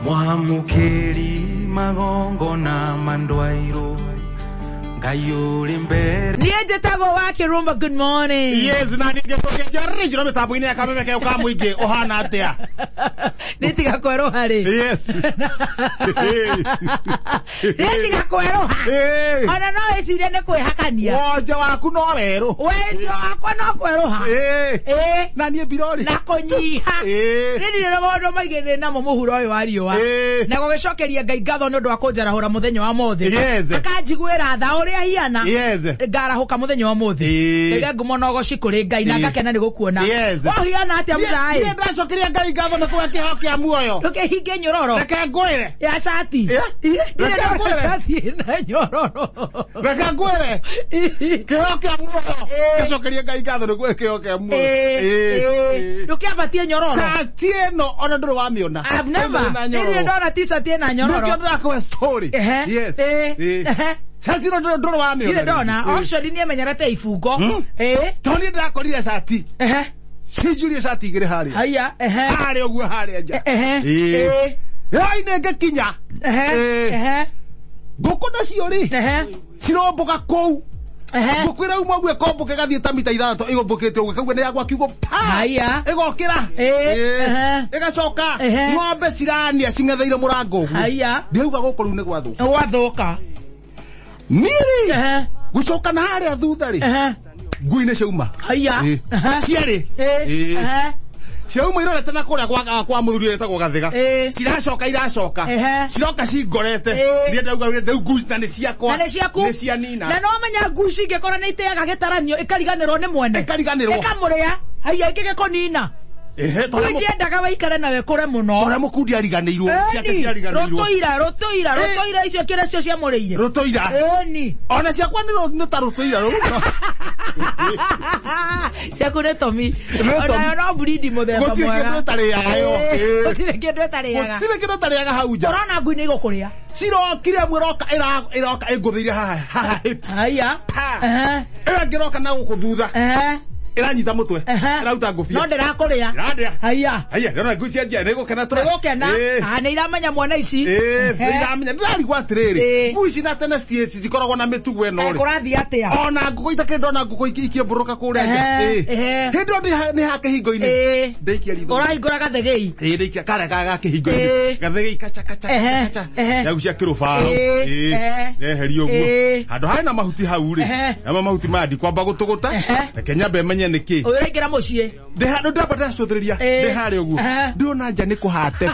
Mwamukeri magongo na mandwairo Gayuri mbere Niende tago wake rumba good morning. Yes, na nige toke jarri jiro metabu ine akameme ke ukamuige ohana atea. Nitiga kwero hari. Yes. Nitiga kwero ha. Ona no esire ne kwihakania. Woje waku no rero. Wejo akwa no kwero ha. Na nie birori. Na konyiha. Nindi no bodo magene na muhuro oyo wari wa. Na gogecokeria Ngai ngatho no ndo akonjarahura muthenya wa mothe. Yes. Akanjiguira tha uria hiana. Yes. Ngarahuka muthenya wa mothe. Ega ngumonogo cikuri Ngai na ngakena ni gukuona. O hiana atia muthai. Ni ndacokeria Ngai ngatho na kwa kihokia muoyo. Nduke hinge nyororo. Reke ngwire. Ya shati. Reke ngwire. Shati na nyororo. Reke ngwire. Kihokia muoyo. Ndacokeria Ngai ngatho na kwa kihokia muoyo. Nduke abatie nyororo. Shati no ona nduru wa miona. I've never. Ndio ndora t-shirt na nyororo. Nduke ndakwa story. Yes. Shati no nduru wa miona. Ile dona actually ni amenyerete ifugo. Toni ndakorire shati. Sijulie shati igire hari. Haya, hari oguo hari aja. Yaine ngakinya. Gukona ciori. Ciromboga kou. Gukwira umwe gwe komboke gathie ta mita 3 igombokete ugo kagwe ne yagwa kiugo pa. Haya. Igokira. Igacoka. Ng'ombe cirania cingetheire murango ugu. Haya. Ndiuga gukuru ne gwathuka. Gwathuka. Niri. Gucoka na hari athutha ri. Nguine ciauma. Haya. Ciari. Ciauma irore tena kuria kwa muthuri etagwo Gathiga. Ciracoka iracoka. Ciroka cingorete. Ni ndauga ngucina ni ciakwa. Ni cianina. Na no menya nguci ngekora ni iteaga gitaranio ikariganirwo ni mwene. Ikariganirwo. Ikamuria. Haya igekonina. Ndiendaga waikare nawe kure muno. Ora mukundi ariganirwo. Ciake ciariganirwo. Rotoira icio kire cio cia muriire. Rotoira. Ni. Ona ciakwa ni ta rotoira ro. Ciaku ni tomi. Ona no breed muthemba mwega. Gutire kindu tariaga yo. Gutire kindu tariaga. Gutire kindu tariaga hau nja. Urona ngui ni gukuria. Cirokire mwiroka iroka inguthiire haha hips. Haya. Era ngiroka na gukuthutha. Iranyita mutwe. Irauta ngufia. No ndirakuria. Iradia. Haya. Haya, ndona ngucia njia negukena tura. Negukena. Ni iramenya mwana ici. Iramenya ndirarigwa atiriri. Nguci na tene sties zikoragwo na mitugu eno ri. Kurathi atia. Ona nguko itake ndona nguko ikiemburuka kuria nja. Hindo ni hake hingo-ini. Ndeikia ritho. Urahingura gathegei. Ndeikia kare gake hingo-ini. Gathegei kacha. Yau cia kiruba. Eheri uguo. Handu haina mahuti hau ri. Ama mahuti mandi kwamba gutuguta. Kenya be menye niki. Uraingira mucii. Ndi handu ndabata cuthiriria. Ndi hari uguo. Ndiona nja ni kuhate.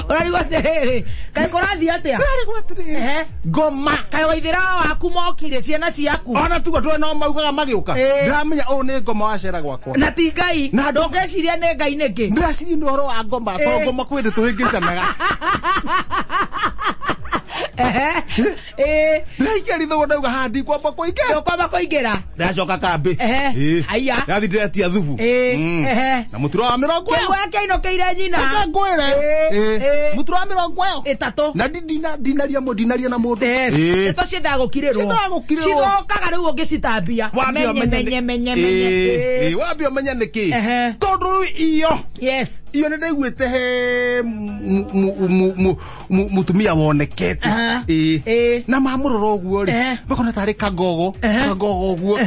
Urarigwa atiriri. Kai kurathi atia. Ndirarigwa atiriri. Ngoma. Kai waithira waku mokire ciana ciaku. Ona tugo twe no maugaga magiuka. Ndiramenya ni ngoma wacera gwakwa. Na ti Ngai. Ndongeciria ni Ngai niki. Ndiraciria ni uhoro wa ngoma. To ngoma kwende tuhingicanaga. Ndaikia ritho ndauga handi kwamba kuingira. Kwamba kuingira. Ndacoka kambi. Haya. Yathi ndiretia thubu. Na muturo wa mirongo. Weke inokeire nyina. Ngwire. Muturo wa mirongo yo. Itatu. Na dinaria na mundu. Ito cienda gukirirwo. Cirokaga riu ungicitambia. Menye. Wambi umenya niki. Tondu iyo. Yes. Iyo ni ndaiguite he mutumia wonekete. Na mamuroro guo ri. Bakona tari kagogo uguo.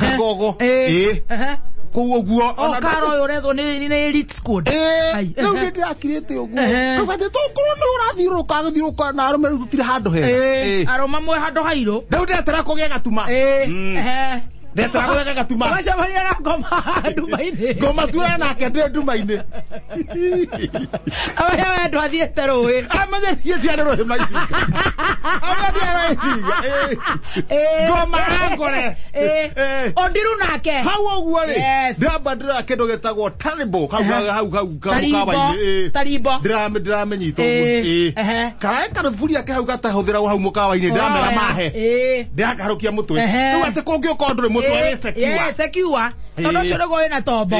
Kuo guo ona karo yoretho ni elite squad. Riu ndi akirite uguo. Tugate tukuru ni urathiruka na arume rutire handu he. Aroma mwe handu hairo. Riu ndetera kugia gatuma. Ndetera kugia gatuma. Wacha bali na ngoma nduma-ini. Ngoma tuya nake ndi nduma-ini. Aba ya ndo athiete ruwi. Amanya thiete ruwi maihinga. Ngoma angore. Ondiru nake. Hau uguo ri. Ndamba ndira kindu getagwo taribo. Hau kabaini. Taribo. Ndiramenyito uguo. Kae karufuria ke hau gatahuthira hau mukawa-ini ndiramera mahe. Ndihakarukia mutwe. Riu ati kungioka nduri mutware sekiwa yes sekiwa tono cyo go ina tombo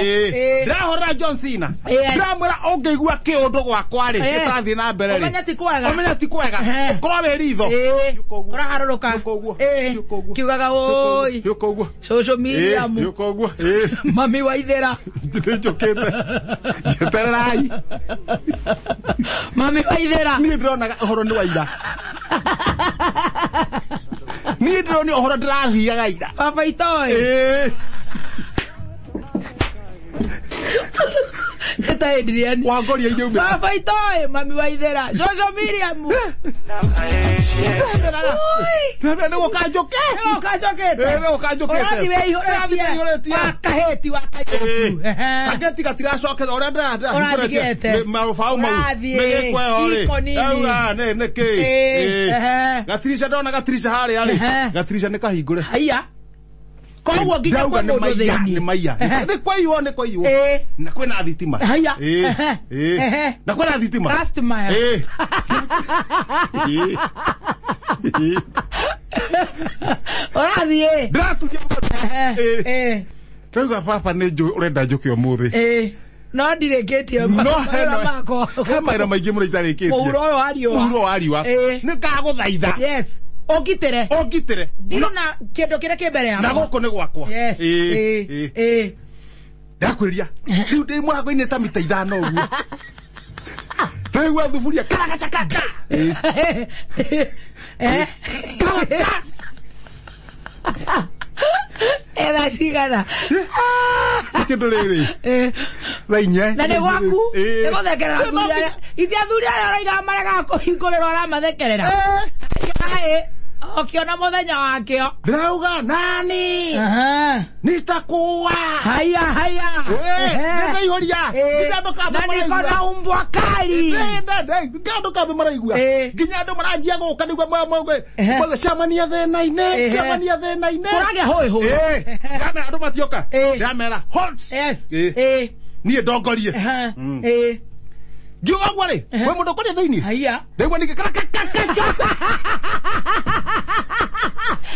ndahora John Cena ndamura ongeigua kiundu gwakwa ri gitathi na mbere ri omenya ti kwega ukorwo we ritho uraharuruka kiugaga oi social media mu yukoguo mami Waithera njokete yeterai mami Waithera ni ndronaga uhoro ni waira ni ndroni uhoro ndirathiaga ira baba itoi Eta Adrian wangoria ine ume baba itoi mami Waithera social media mu bebe no kajoke wakaheti aketi gatiracoke ora ndada marufau mau megekwe ori ne ke gatirisha ndona gatirisha hari ari gatirisha ne kahingure haya kwa giga kwa ndo ni maya ne kwa iwo na kwena thitima haya na kwena thitima customer ora thie ndatu Tauga papa ne jo urenda njuke umuthi no ndireketie mako hema maingĩ mũrĩtarĩkĩtie uro wa riwa nĩ ngagũthaitha yes ogitire ndina kĩndũ kĩrĩa kĩ mbere na gũkũ nĩ gwakwa ndakwĩria rĩu ndĩ mũrango-inĩ ta mita 5 ũguo ndaigua thuburia karagacakaka Ela cigana kĩndũ rĩrĩ thainya na nĩ gwaku nĩ gũthekerera thuria ithia thuria rĩa ũraiga marega kũhingũrĩrwo aramathekerera okiona mũthenya wakĩo ndĩrauga nani nitakuwa haya nĩndaihoria nginya andũ kambe maraigua na nĩkona umbwa kari nginya andũ kambe maraigua nginya andũ maranjia gũka nĩguo mothe ciamania thĩna-inĩ kũragĩa hũĩ ndamera andũ matioka ndamera niĩ ndongorie ngiuga guo rĩ we mũndũ ũkũrĩa thĩinĩ ndaigua nĩngĩkara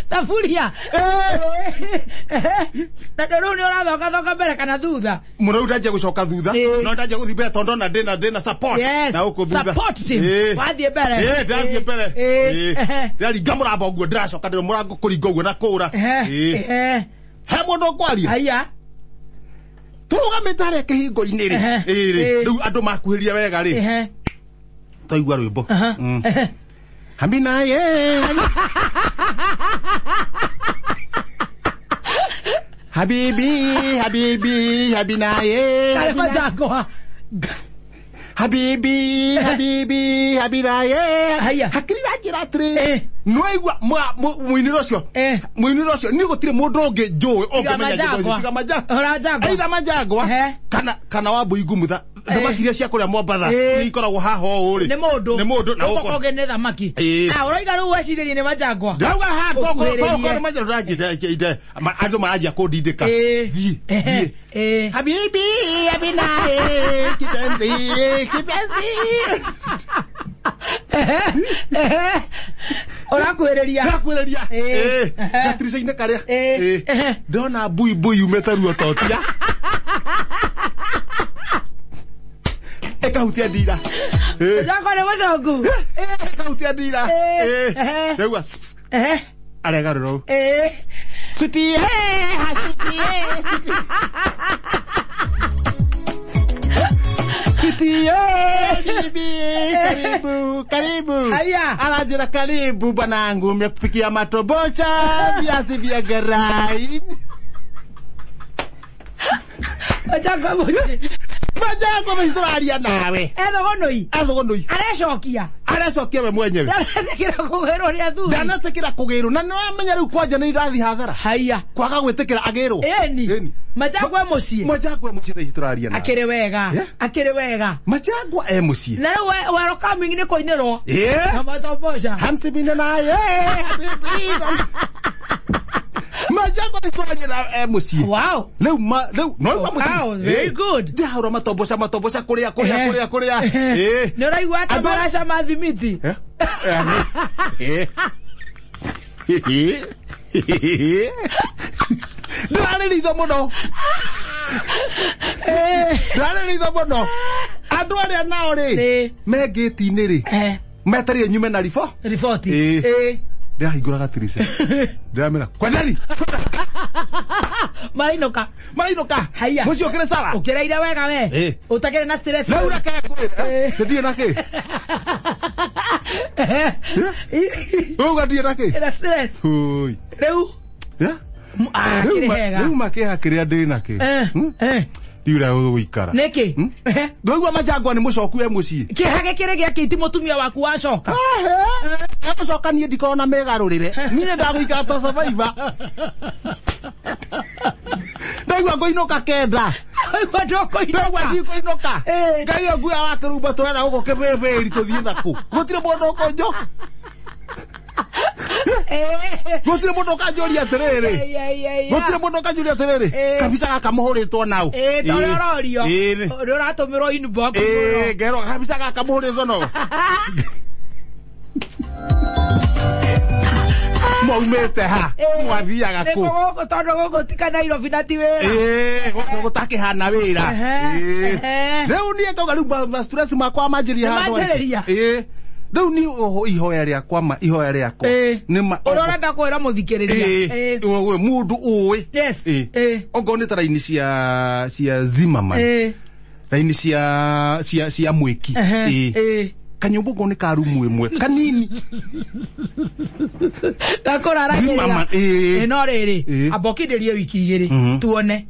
thaburia na ndũrĩu nĩ ũrathoka mbere kana thutha mũno rĩu ndanjia gũcoka thutha no ndanjia gũthiĩ mbere tondũ ona ndĩna support na gũkũ thutha wathiĩ mbere ndathiĩ mbere ndaringa mũramba ũguo ndĩracoka ndĩrĩ mũrango kũringa ũguo na kũũra he mũndũ ũkwaria tugamĩte harĩa kĩhingo-inĩ rĩ rĩu andũ makuhĩria wega rĩ twaigua rwĩmbo Hamina Habibi Habina Kalema Jaguar Habibi Habina hakiri ranjira atiri noigua muiniro cio ni gutire mundu ungi njui ongomenya tiga Majagwa kana wa Mbui Ngumutha thamaki iria cia kuria Mombatha ni ikoragwo haha ũũ rĩ nĩ mũndũ na ũkoge nĩ thamaki ũroiga rĩu wecirie nĩ Majagwa ndauga ha toko Majagwa ranjite andũ maranjia kũndindĩka thiĩ Habibi Habina kipenzi urakwĩrĩria gatirica-inĩ karĩa ndona mbui umĩte ruo totia ekahutia ndira Majagwa nĩ mũcongu ekahutia ndira ndaigua aregarũra Sweetie Sweetie karibu anajira karibu bwanangu umekupikia matobosha viazi vya garai Majagwa mecitũraria nawe ethogonoi arecokia we mwenyewe ndanatekĩra kũgĩrwo na nĩwamenya rĩu kwanja nĩ irathi hathara kwaga gwĩtĩkĩra agĩrwo Majagwa mũciĩ mecitũraria nawe akĩrĩ wega Majagwa mũciĩ na rĩu waroka mingi nĩ kũinĩrwo na matobosha hamsibine naye Majagwa mecitũraria nawe mũciĩ rĩu noigua mũciĩ very good ndĩhaũra matobosha kũrĩa nĩ ũraigua ata maraca mathimiti Ndare ritho muno. Ndare ritho muno. Andu aria nao ri mengiti-ini ri metari nyume na riboti ndahingura gatirise ndiramera kwendani Marinoka haya mucio kire sawa ukireire wega we utakire na stress na urake tedie nake ugatie nake na stress oi reu reu makeha kiria ndi nake Diura uguikara niki ndoigwa majangwa ni mucoku we mucii kihage kire giake iti mutumia waku wacoka acoka nie ndikona megarurire nie ndaguikara to survivor ndaigwa ngoinoka kenda ndaigwa ndikoinoka ngai oguya wake rumba turenda guko kibeberi tuthie naku gutire mundu ukonjo gutire mundu kanjoria atiriri gutire mundu kanjoria atiriri kabisa gaka muhuritwo nau tororio uratumirwo inbox ngero kabisa gaka muhuritwo nau Maumete ha mwathiaga ku niko tondu guku tika Nairobi na ti wira guku takihana wira riu nie ngauga riu stress makwa manjiria handu riu ni ihoya riakwa nima urorenda kwira muthikiriria we mundu uwi ongo ni taraini cia Zimmerman raini cia mwiki kanyumbu ngo ni karumu imwe kanini gakora rageria no riri abokiderie wiki igiri tuone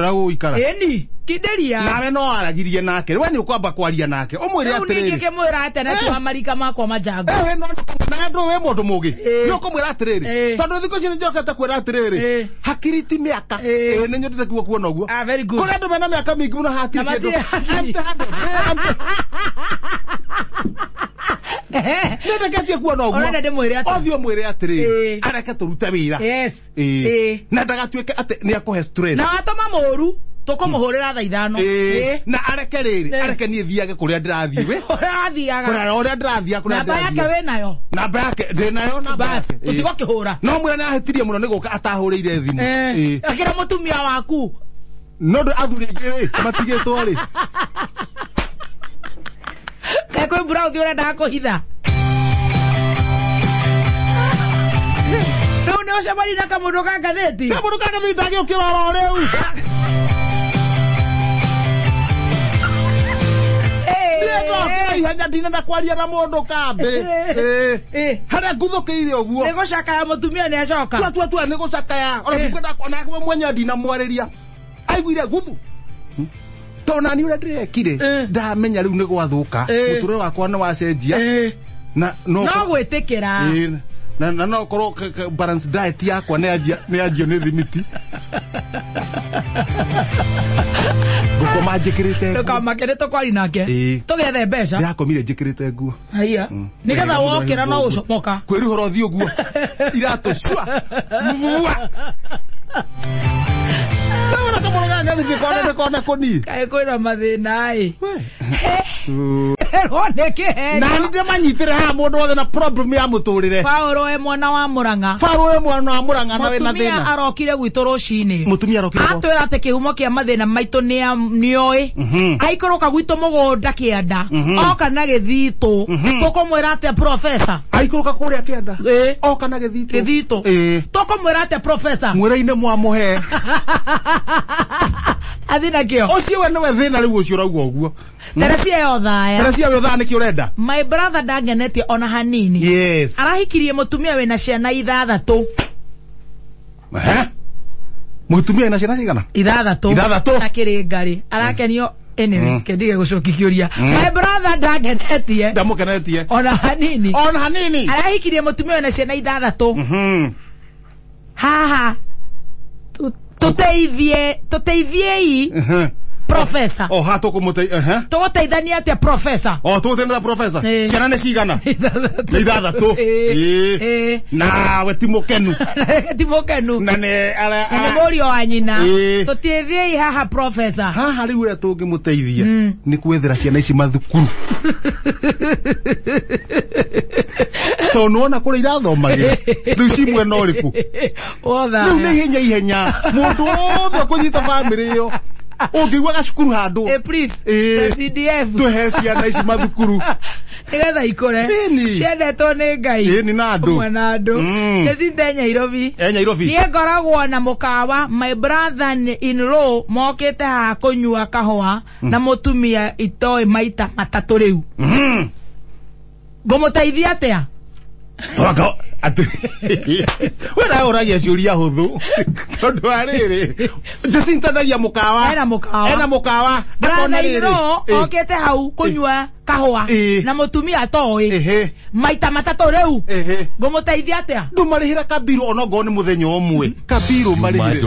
ra uikara eni kideria nawe no aragirie nake we ni ukwamba kwaria nake umwire atiriri ni kemwira atene tu marika makwa majango no na ndo we mundu mugi ni ukumwira atiriri tondu thiko cini njokete kwira atiriri hakiri ti miaka ni nyotete kuo kuona uguo very good kuna ndo mena miaka mingi una hatiri kindu nenda katia kuona uguo ona ndimwire atiriri othio mwire atiriri areke turute wira na ndagatuike ate ni akuhe stress na atoma moru tukumuhurira tha ithano na areke riri areke nie thiage kuria ndirathie we urathiaga kuria ndirathia kuria namba yake we nayo namba yake ndinayo namba yake utigo kihura no mwira nahetirie muno niguka atahurire thimu akira mutumia waku no ndo athuri ngiri matigitwo ri kekwe brown uri ndakuhitha no ne ochabari na kamundu ka gatheti ndagio kiroro riu ihenya ndinenda kwaria na mundu kambe haria nguthukiire uguo ni gucakaya mutumia ni acoka tua ni gucakaya ona ndikwenda kuona we mwenye ndina mwariria aiguire guthu tona ni ure ndirekire ndamenya riu ni gwathuka muture wakwa ni wacenjia na no gwitikira na no korwo balance diet yakwa ni ajio ni thimiti guko majikirite nduka makerete kwari nake tugethe mbeca ndakomire njikirite nguo haya nigetha wokira no ucomoka kwirihoro thi uguo irato shwa mvua Tawala kama nganga ndikona kona koni kae kwira mathina ai roneke na ninde manyitire ha mundu wothe na problem ya muturire Paulo mwana wa Muranga na we na thina arokire gwitu rucini mutumia arokire atwira ate kihumo kia mathina maitu nioi aikoroka gwitu mugunda kianda oka na githito tukumwira ate professor aikoroka kuria kianda oka na githito tukumwira ate professor mwira-ine mwamuhe athina kio ucio we niwe thina riu ucio rauga uguo Teresia yo thaya niki urenda my brother ndangenetie ona hanini yes arahikirie mutumia wena ciana 6 mutumia wena ciana cigana 6 na kiringari arakenio anyway kedige gucoki kiuria my brother ndangenetie ndamukenetie ona hanini arahikirie mutumia wena ciana 6 haha tuteithie professor oh hato kumutei tuguteithania atia professor oh tuguteithania professor ciana ne cigana ithathatũ na we timukenu na ne murio wa nyina tutithie haha professor haha riu ria tungimuteithia ni kwethera ciana ici mathukuru to nuona kuri irathomagira riu cimwe no riku otha riu ni ihenya mundu wothe kunyita family yo ungigwa gacukuru handu please CDF tuhe ciana ici mathukuru nigetha ikore ciendetwo ni Ngai ni na andu mwana andu Jesinte Nyairobi nie ngoragwo na mukawa my brother in law mokite ha kunyua kahua na mutumia itoi maita matatu riu ngumuteithia atia Toka ati wera oragia ciuria huthu tondu ariri Jesinte ndagia mukawa ena mukawa brother in law okite hau kunyua kahua na mutumia toi maita matatu riu ngumuteithia atia ndumarihira kabiru onogo ni muthenya umwe kabiru marihire